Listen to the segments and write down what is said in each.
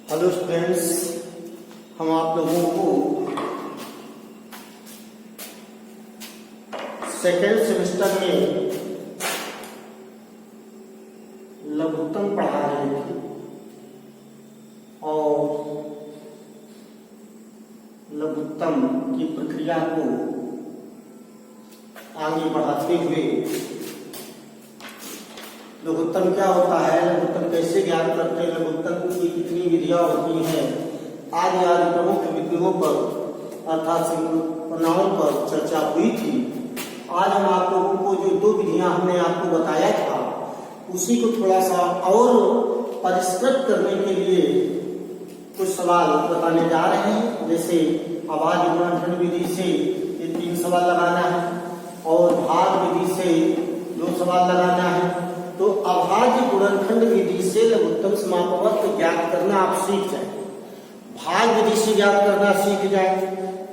Hello students, हम आप लोगों को सेकेंड सेमेस्टर में लघुत्तम पढ़ा रहे थे और लघुत्तम की प्रक्रिया को आगे बढ़ाते हुए लघुत्तम क्या होता है, लघुत्तम कैसे ज्ञान करते हैं, लघुत्तम की कितनी विधियां होती हैं, आदि आदि प्रमुख विधियों पर अर्थात संकल्पनाओं पर चर्चा हुई थी। आज हम आप लोगों को जो दो विधियां हमने आपको बताया था उसी को थोड़ा सा और परिष्कृत करने के लिए कुछ सवाल बताने जा रहे हैं। जैसे अभाज्य गुणनखंड विधि से ये 3 सवाल लगाना है और भाग विधि से 2 सवाल लगाना है। तो अभाज्य गुणनखंड विधि से लघुत्तम समापवर्त ज्ञात करना आप सीख जाए, भाग विधि से ज्ञात करना सीख जाए।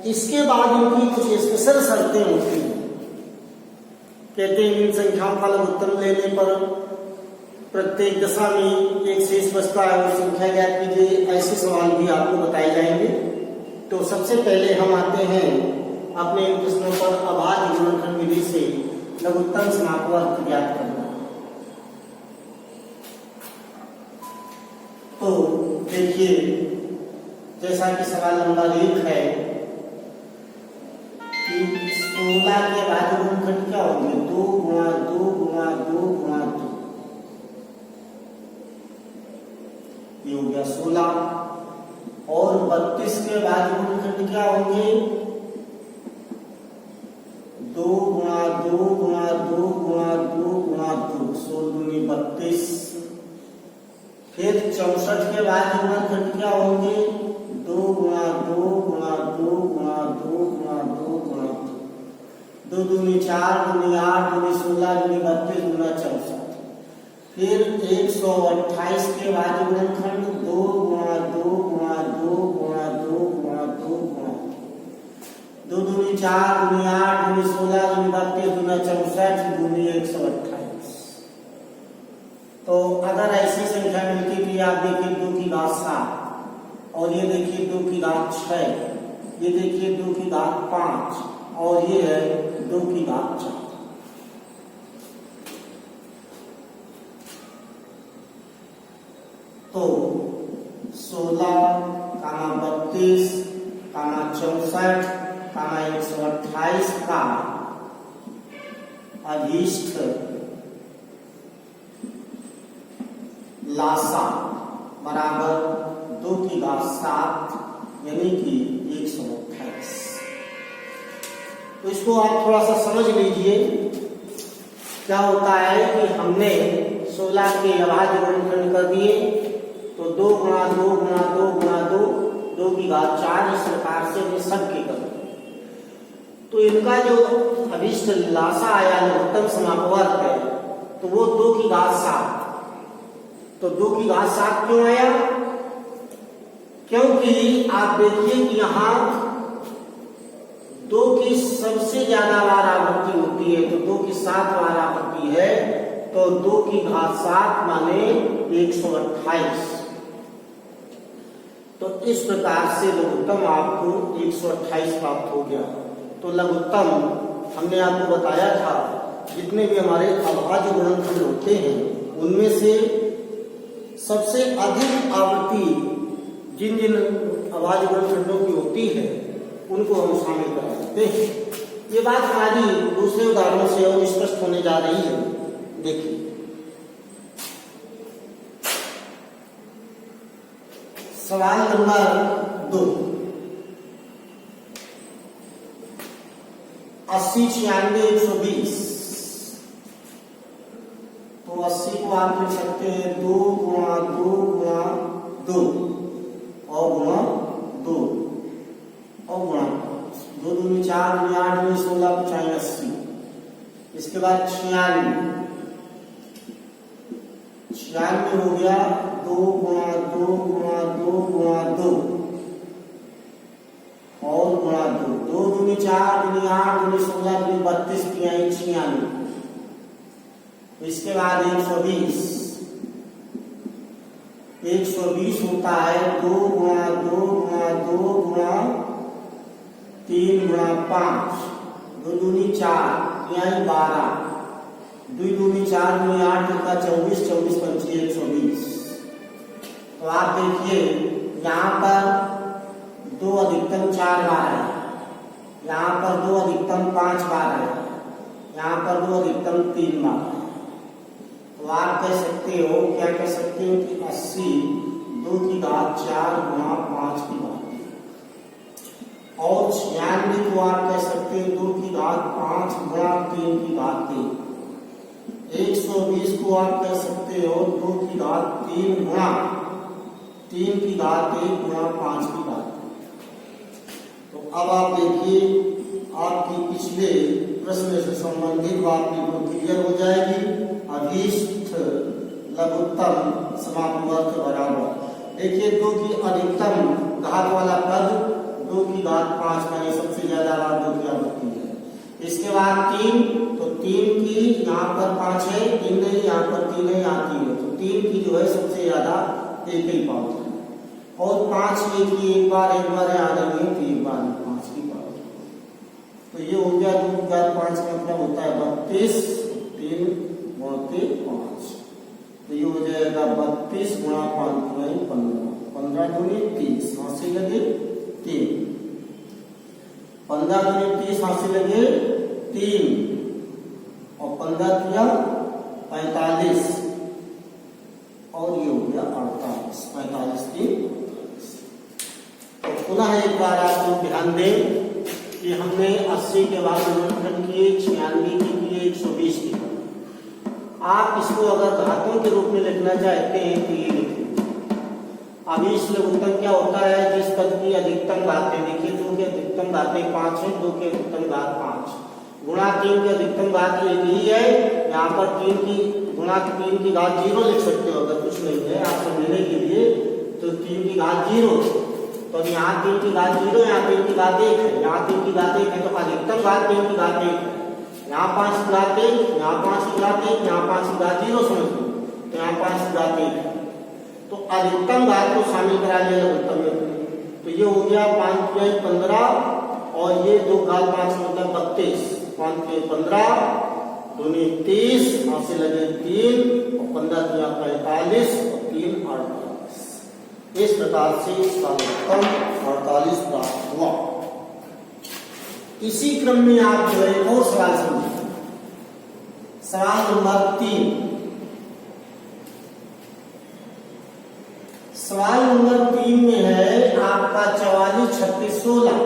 इसके बाद उनकी कुछ स्पेशल शर्तें होती हैं। कहते हैं इन संख्याओं का लघुत्तम लेने पर प्रत्येक दशा में एक शेष बचता है, वो संख्या ज्ञात कीजिए। ऐसे सवाल भी आपको बताए जाएंगे। तो सबसे पहले हम आते हैं अपने प्रश्नों पर अभाज्य गुणनखंड विधि से लघुत्तम समापवर्त ज्ञात करना। तो देखिए, जैसा कि सवाल नंबर 1 है कि 16 के अभाज्य गुणनखंड क्या होंगे, 2 गुणा 2 गुणा 2 गुणा 2, ये हो गया 16। और 32 के अभाज्य गुणनखंड क्या होंगे, 2 गुणा 2 गुणा 2 गुणा 2 गुणा 2, 16 दूनी 32। फिर 64 के अभाज्य गुणनखंड क्या होंगे, 2 गुणा 2 गुणा 2 गुणा 2 गुणा 2 गुणा 2, 2 दूनी 4 दूनी 8 दूनी 16 दूनी 32 गुणा 64। फिर 128 के अभाज्य गुणनखंड 2 गुणा 2 गुणा 2 गुणा 2 गुणा 2 गुणा 2, 2 दूनी 4 दूनी 8 दूनी 16 दूनी 32 गुणा 64 दूनी 128। तो अगर ऐसी संख्या मिलती थी, आप देखिए 2 की घात 7 और ये देखिए 2 की घात 6, ये देखिए 2 की घात 5 और ये है 2 की घात 4। तो 16 कामा 32 कामा 64 कामा 128 का अभीष्ट लासा बराबर 2 की घात 7 यानी कि 128। तो इसको आप थोड़ा सा समझ लीजिए। क्या होता है कि हमने 16 के अभाज्य गुणनखंड कर दिए, तो 2 गुणा 2 गुणा 2 गुणा 2, 2 की घात 4, इस प्रकार से हमने सबके कर दिए। तो इनका जो अभीष्ट लासा आया लघुत्तम समापवर्त है, तो वो 2 की घात 7। तो 2 की घात 7 क्यों आया, क्योंकि आप देखिए कि यहां 2 की सबसे ज्यादा बार आवृत्ति होती है, तो 2 की 7 बार आवृत्ति है, तो 2 की घात 7 माने 128। तो इस प्रकार से लघुत्तम आपको 128 प्राप्त हो गया। तो लघुत्तम हमने आपको बताया था जितने भी हमारे अभाज्य गुणनखंड होते हैं उनमें से सबसे अधिक आवृत्ति जिन जिन अभाज्य गुणनखंडों की होती है उनको हम शामिल करा देते हैं। ये बात हमारी दूसरे उदाहरणों से और स्पष्ट होने जा रही है। देखिए, सवाल नंबर 2, 80 96 120। तो 80 को आप लिख सकते हैं 2 गुणा 2 गुणा 2 और गुणा 2 और गुणा 2 दूनी 4 दूनी 8 दूनी 16 95 80। इसके बाद 96 हो गया 2 गुणा 2 गुणा 2 गुणा 2 और गुणा 2, 2 दूनी 4 दूनी 8 दूनी 16 दूनी 32 96। इसके बाद 120 120 होता है 2 गुणा 2 गुणा 2 गुणा 3 गुणा 5, 2 दूनी 4 यानी 12, 2 दूनी 4 दूनी 8 होता 24, 24 पंची 120। तो आप देखिए यहाँ पर 2 अधिकतम 4 बार है, यहाँ पर 2 अधिकतम 5 बार है, यहाँ पर 2 अधिकतम 3 बार है। तो आप कह सकते हो, क्या कह सकते हो कि 80 2 की घात 4 गुणा 5 की घात 3, और 96 को आप कह सकते हो 2 की घात 5 गुणा 3 की घात 3। 120 को आप कह सकते हो 2 की घात 3 गुणा 3 की घात 1 गुणा 5 की घात 3। तो अब आप देखिए आपकी पिछले प्रश्न से संबंधित बात बिल्कुल क्लियर हो जाएगी। अभीष्ट लघुत्तम समापवर्त बराबर, देखिए 2 की अधिकतम घात वाला पद 2 की घात 5 माने सबसे ज्यादा बार 2 की आवृत्ति है। इसके बाद 3, तो 3 की यहाँ पर 5 है, 3 नहीं, यहाँ पर 3 है, यहाँ 3 है, तो 3 की जो है सबसे ज्यादा एक ही पावर है। और 5 की एक बार यहाँ नहीं है, तो एक बार 5 की पावर। तो ये हो गया 2 की घात 5 का मतलब होता है 32, 3 गुणा 5, तो ये हो जाएगा 32 गुणा 5 15, 15 दूनी 30, हाथ लगे 3, 15 दूनी 30, हाथ लगे 3, और 15 किया 45, और ये हो गया 48, 45 3 48। तो पुनः एक बार आप लोग ध्यान दें कि हमने 80 के बाद गुणनखंड किए, 96 की किए, 120 की। आप इसको अगर घातों के रूप में लिखना चाहते हैं तो ये लिखिए। अभीष्ट लघुत्तम क्या होता है, जिस पद की अधिकतम घातें, देखिए 2 की अधिकतम घातें 5 है, 2 की अधिकतम घात 5 गुणा 3 की अधिकतम घात एक ही है। यहाँ पर 3 की गुणा 3 की घात 0 लिख सकते हो, अगर कुछ नहीं है आप समझने के लिए, तो 3 की घात 0, तो यहाँ 3 की घात 0, यहाँ 3 की घात 1 है, यहाँ 3 की घात 1 है, तो अधिकतम घात 3 की घात 1 है। यहाँ 5 की घात 1, यहाँ 5 की घात 1, यहाँ 5 की घात 0 समझ लो, तो यहाँ 5 की घात 1 है। तो अधिकतम घात को शामिल करा लिया लघुत्तम में, तो ये हो गया 5 की 15, और ये 2 घात 5 मतलब 32, 5 की 15 दूनी 30, यहाँ से लगे 3, और 15 किया 45, और 3 48। इस प्रकार से इसका लघुत्तम 48 प्राप्त हुआ। इसी क्रम में आप जो है एक और सवाल समझिए। सवाल नंबर 3, सवाल नंबर 3 में है आपका 44 36 16।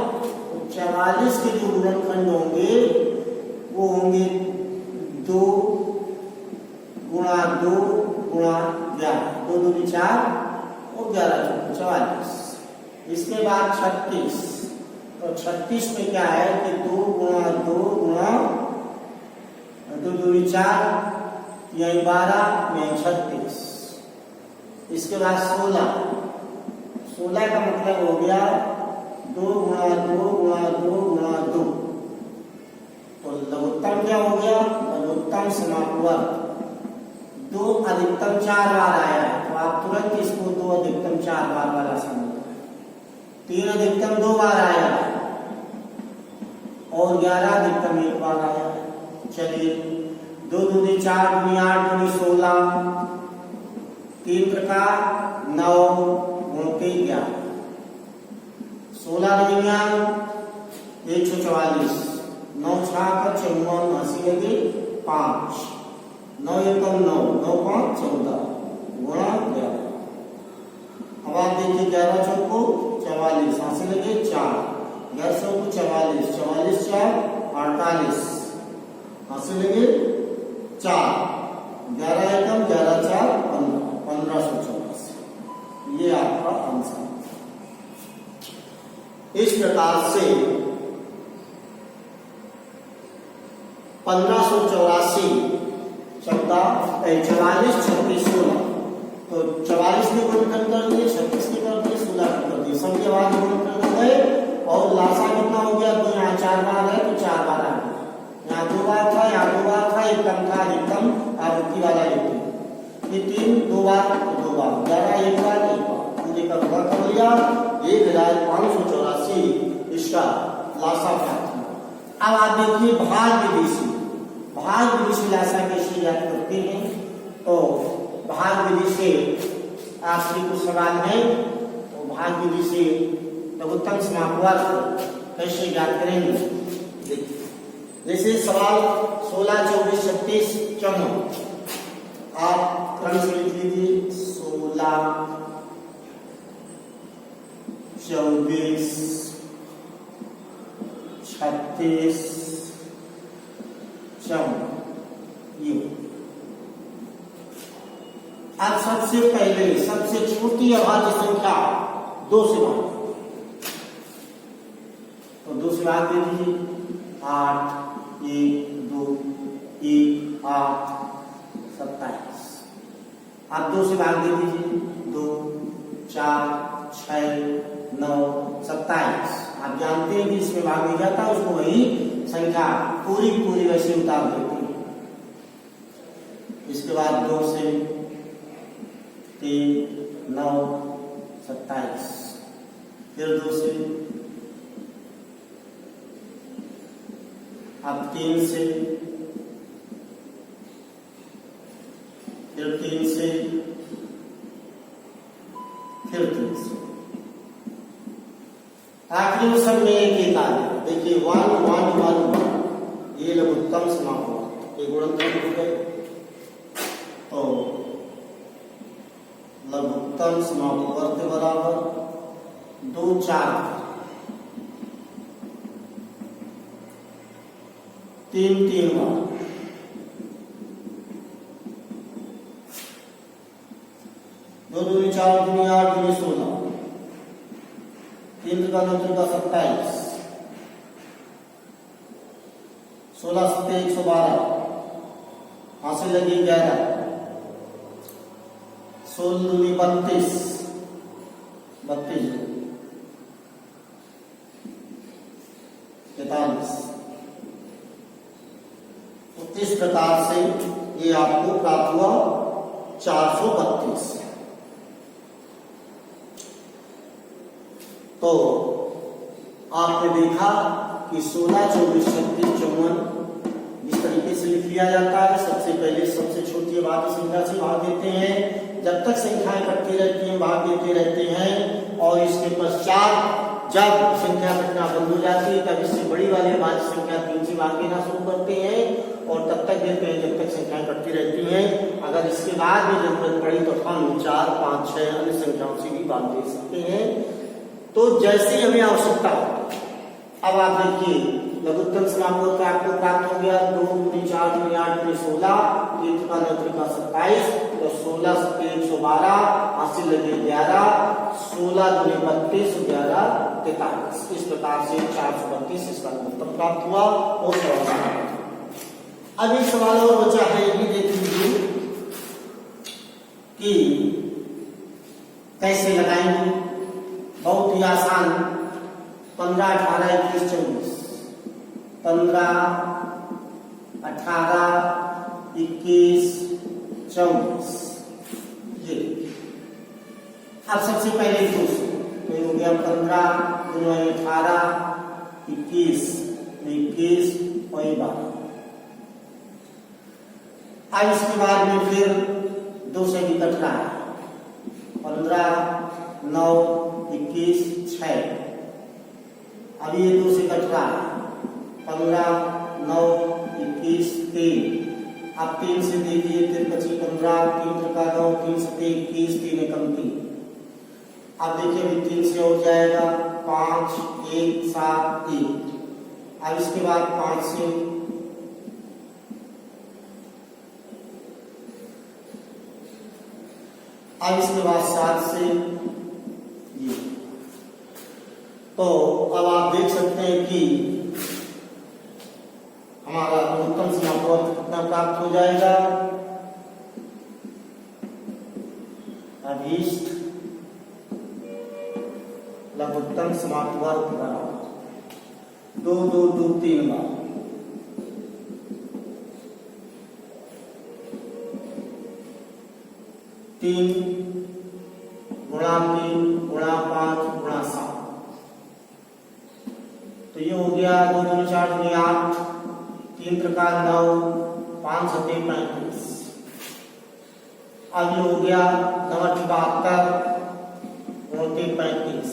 44 के जो गुणनखंड होंगे वो होंगे 2 गुणा 2 गुणा 11, 2 दूनी 4 और 11 चौके 44। इसके बाद 36, तो 36 में क्या है कि 2 गुणा 2 गुणा 2 दूनी 4 यानी 12 यानी 36। इसके बाद 16, 16 का मतलब हो गया 2 गुणा 2 गुणा 2 गुणा 2। तो लघुत्तम क्या हो गया, लघुत्तम समापवर्त 2 अधिकतम 4 बार आया है, तो आप तुरंत इसको 2 अधिकतम 4 बार वाला समझ। 3 अधिकतम 2 बार आया है, और 11 अधिकतम 1 बार आया है। चलिए 2 दूनी 4 दूनी 8 दूनी 16, 3 प्रकार 9 गुणते 11, 16 दूनिया 144, 9 छाक 54, हंसी लगी 5, 9 एकम 9, 9 5 14 गुणा 11। अब आप देखिए 11 चौको 44, हंसी लगे 4, 11 चौको 44, 44 4 48, हंसी लगे 4, 11 एकम 11 4 15, 1584। ये आपका आंसर। इस प्रकार से 1584 44 36 16, तो 44 ने गुणनखंड कर दिए, 36 ने कर दिए, 16 ने कर दिए, सबके बाद गुणनखंड हो गए। और लासा कितना हो गया, तो यहाँ 4 बार है तो 4 बार आ गया, यहाँ 2 बार था, यहाँ 2 बार था, एक कम था, अधिकतम आवृत्ति वाला लेते, ये 3 2 बार तो 2 बार, 11 एक बार पूरे का पूरा कर लिया। 1584 इसका लासा प्राप्त हुआ। अब आप देखिए भाग विधि से लासा कैसे ज्ञात करते हैं। तो भाग विधि से आपसे कुछ सवाल है, तो भाग विधि से लघुत्तम समापवर्ग कैसे ज्ञात करेंगे। जैसे सवाल 16, 24, 36, 54 आप क्रम से लिख लीजिए। 16, 24, 36, 54 ये। अब सबसे पहले सबसे छोटी अभाज्य संख्या 2 से भाग, तो 2 से भाग दे दीजिए। 8, 1, 2, 1, 8, 27। आप 2 से भाग दे दीजिए। 2, 4, 6, 9, 27। आप जानते हैं कि इसमें भाग नहीं जाता, उसको वही संख्या पूरी वैसे उतार देते हैं। इसके बाद 2 से 3, 9, 27। फिर 2 से, अब 3 से, फिर 3 से, फिर 3 से, आखिरी सब में एक आ गया। देखिए 1, 1, 1, 1 ये लघुत्तम समापवर्ग ये गुणनखंड हो गए। तो लघुत्तम समापवर्ग के बराबर 2, 4, 3, 3 बार 2, 2, 4, 2, 8, 2, 16, 3 का 9 का 27, 16 7 112, हासिल लगी 11, 16 दूनी 32, 32 43। तो इस प्रकार से ये आपको प्राप्त हुआ 432। तो आपने देखा कि 16, 24, 36, 54 इस तरीके से लिख लिया जाता है। सबसे पहले सबसे छोटी अभाज्य संख्या से भाग देते हैं, जब तक संख्याएं कटती रहती हैं भाग देते रहते हैं, और इसके पश्चात जब संख्या घटना बंद हो जाती है तब इससे बड़ी वाली अभाज्य संख्या 3 से भाग देना शुरू करते हैं, और तब तक देते हैं जब तक संख्याएं कटती रहती हैं। अगर इसके बाद भी जरूरत पड़ी तो हम 4, 5, 6 अन्य संख्याओं से भी भाग दे सकते हैं। तो जैसे हमें आवश्यकता हो। अब आप देखिए लघुत्तम समापवर्ग आपको प्राप्त हो गया। 2, 3, 4, 3, 8, 3, 16, 3 का 9 का 27, तो 16 7 112, हासिल लगे 11, 16 दूनी 32, 11 43। इस प्रकार से 432 इसका लघुत्तम प्राप्त हुआ। और सवाल अब एक सवाल और बचा है, ये भी देख लीजिए कि कैसे लगाएंगे। बहुत ही आसान। 15, 18, 21, 24, 15, 18, 21, 24 ये। अब सबसे पहले 2 से तो ये हो गया 15, 18, 21, 21 और 12। अब इसके बाद में फिर 2 से भी कट रहा है। 15, 9, 21, 6। अब ये 2 से कट रहा है। 15, 9, 21, 3। अब 3 से देखिए 3 25 15, 3 का 9, 3 7 21, 3 एकम 3। अब देखिए अभी 3 से हो जाएगा 5, 1, 7, 1। अब इसके बाद 5 से, अब इसके बाद 7 से ये। तो अब आप देख सकते हैं कि हमारा लघुत्तम समापवर्ग कितना प्राप्त हो जाएगा। अभीष्ट लघुत्तम समापवर्ग बराबर 2, 2, 2, 3 बार 3, गुणा 3 गुणा 5 गुणा 7। तो ये हो गया 2 दूनी 4 दूनी 8, 3 त्रिका 9, 5 सते 35। अब ये हो गया 9 8 72, 29 35,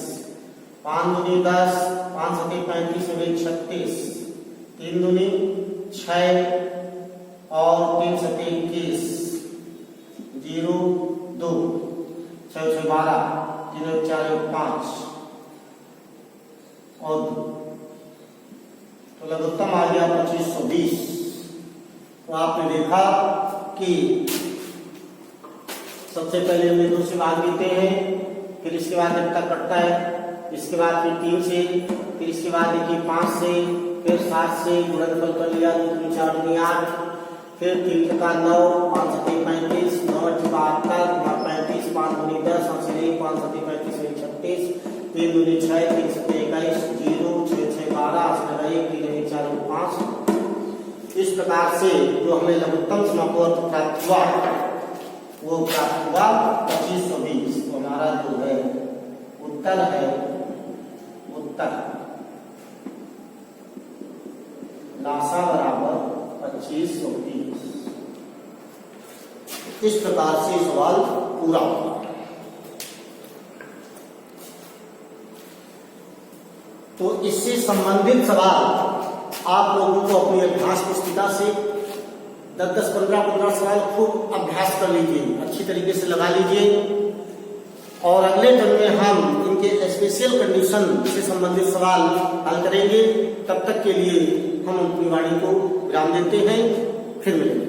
5 दूनी 10, 5 सते 35 और 1 36, 3 दूनी 6 और 3 सते 21, 0 2, 6 6 12, 3 4 5 और 2। तो लघुत्तम आ गया 2520। तो आपने देखा कि सबसे पहले हमने 2 से भाग देते हैं, फिर इसके बाद कितना कटता है, इसके बाद फिर 3 से, फिर इसके बाद देखिए 5 से, फिर 7 से गुणनफल कर लिया 2 दूनी 4 दूनी 8, फिर 3 त्रिका 9, 5 सते 35, 9 8 72, 35, 5 दूनी 10, 8 से 1, 5 सते 35 1 36, 3 दूनी 6, 3 सते 21, 0 6 6 12, 8 से 1, 3 1 4 5। इस प्रकार से जो हमें लघुत्तम समापवर्त प्राप्त हुआ वो प्राप्त हुआ 2520। तो हमारा जो है उत्तर है, उत्तर लासा बराबर 2520। इस प्रकार से सवाल पूरा हुआ। तो इससे संबंधित सवाल आप लोगों को अपनी अभ्यास पुस्तिका से 10 15 सवाल खूब अभ्यास कर लीजिए, अच्छी तरीके से लगा लीजिए। और अगले दिन में हम इनके स्पेशल कंडीशन से संबंधित सवाल हल करेंगे। तब तक के लिए हम अपनी वाणी को विराम देते हैं, फिर मिलेंगे।